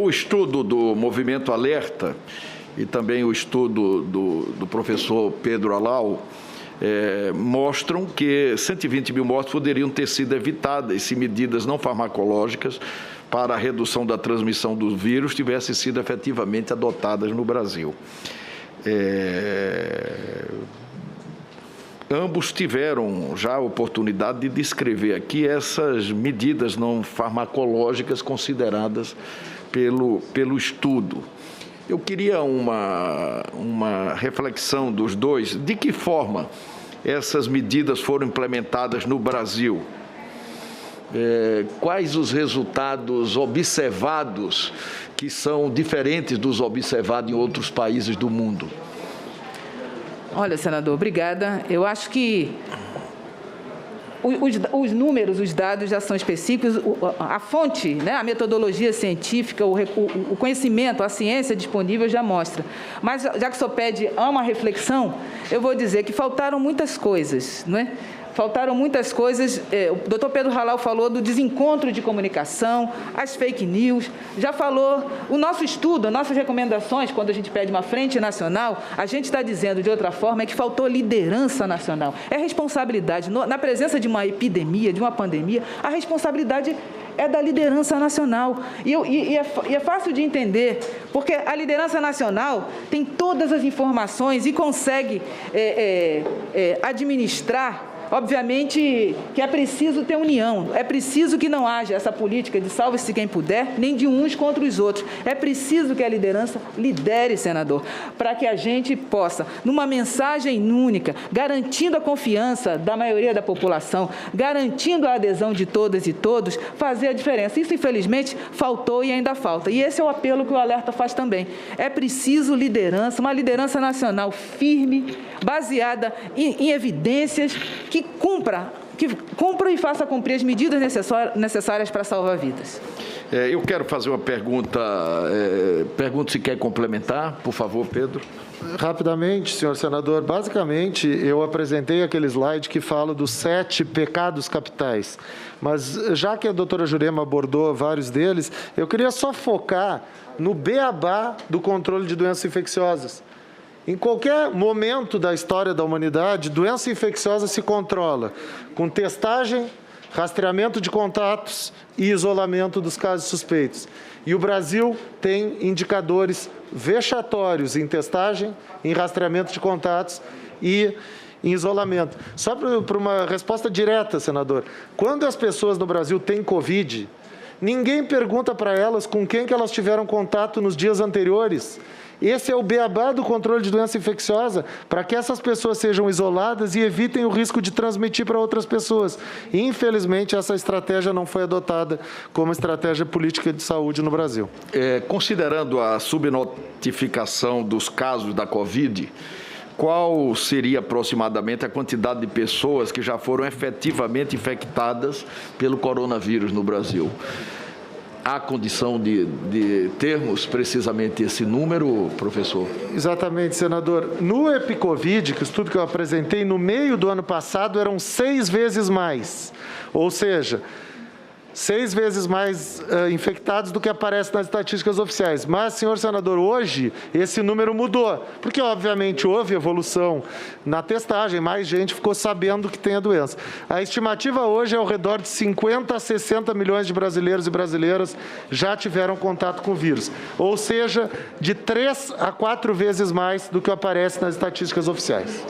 O estudo do Movimento Alerta e também o estudo do professor Pedro Alau mostram que 120 mil mortes poderiam ter sido evitadas se medidas não farmacológicas para a redução da transmissão do vírus tivessem sido efetivamente adotadas no Brasil. Ambos tiveram já a oportunidade de descrever aqui essas medidas não farmacológicas consideradas pelo estudo. Eu queria uma reflexão dos dois, de que forma essas medidas foram implementadas no Brasil? Quais os resultados observados que são diferentes dos observados em outros países do mundo? Olha, senador, obrigada. Eu acho que os números, os dados já são específicos, a fonte, né, a metodologia científica, o conhecimento, a ciência disponível já mostra. Mas, já que o senhor pede uma reflexão, eu vou dizer que faltaram muitas coisas, não é? Faltaram muitas coisas. O doutor Pedro Alau falou do desencontro de comunicação, as fake news, já falou, o nosso estudo, as nossas recomendações, quando a gente pede uma frente nacional, a gente está dizendo de outra forma, é que faltou liderança nacional. É responsabilidade, na presença de uma epidemia, de uma pandemia, a responsabilidade é da liderança nacional. E é fácil de entender, porque a liderança nacional tem todas as informações e consegue administrar. Obviamente que é preciso ter união, é preciso que não haja essa política de salve-se quem puder, nem de uns contra os outros. É preciso que a liderança lidere, senador, para que a gente possa, numa mensagem única, garantindo a confiança da maioria da população, garantindo a adesão de todas e todos, fazer a diferença. Isso, infelizmente, faltou e ainda falta. E esse é o apelo que o Alerta faz também. É preciso liderança, uma liderança nacional firme, baseada em evidências, que cumpra e faça cumprir as medidas necessárias para salvar vidas. Eu quero fazer uma pergunta. Pergunto se quer complementar, por favor, Pedro. Rapidamente, senhor senador. Basicamente, eu apresentei aquele slide que fala dos 7 pecados capitais. Mas, já que a doutora Jurema abordou vários deles, eu queria só focar no beabá do controle de doenças infecciosas. Em qualquer momento da história da humanidade, doença infecciosa se controla com testagem, rastreamento de contatos e isolamento dos casos suspeitos. E o Brasil tem indicadores vexatórios em testagem, em rastreamento de contatos e em isolamento. Só para uma resposta direta, senador, quando as pessoas no Brasil têm Covid, ninguém pergunta para elas com quem que elas tiveram contato nos dias anteriores. Esse é o beabá do controle de doença infecciosa, para que essas pessoas sejam isoladas e evitem o risco de transmitir para outras pessoas. E, infelizmente, essa estratégia não foi adotada como estratégia política de saúde no Brasil. Considerando a subnotificação dos casos da Covid, qual seria aproximadamente a quantidade de pessoas que já foram efetivamente infectadas pelo coronavírus no Brasil? Há condição de termos precisamente esse número, professor? Exatamente, senador. No EpiCovid, que o estudo que eu apresentei, no meio do ano passado, eram 6 vezes mais. Ou seja, 6 vezes mais infectados do que aparece nas estatísticas oficiais. Mas, senhor senador, hoje esse número mudou, porque obviamente houve evolução na testagem, mais gente ficou sabendo que tem a doença. A estimativa hoje é ao redor de 50 a 60 milhões de brasileiros e brasileiras já tiveram contato com o vírus. Ou seja, de 3 a 4 vezes mais do que aparece nas estatísticas oficiais.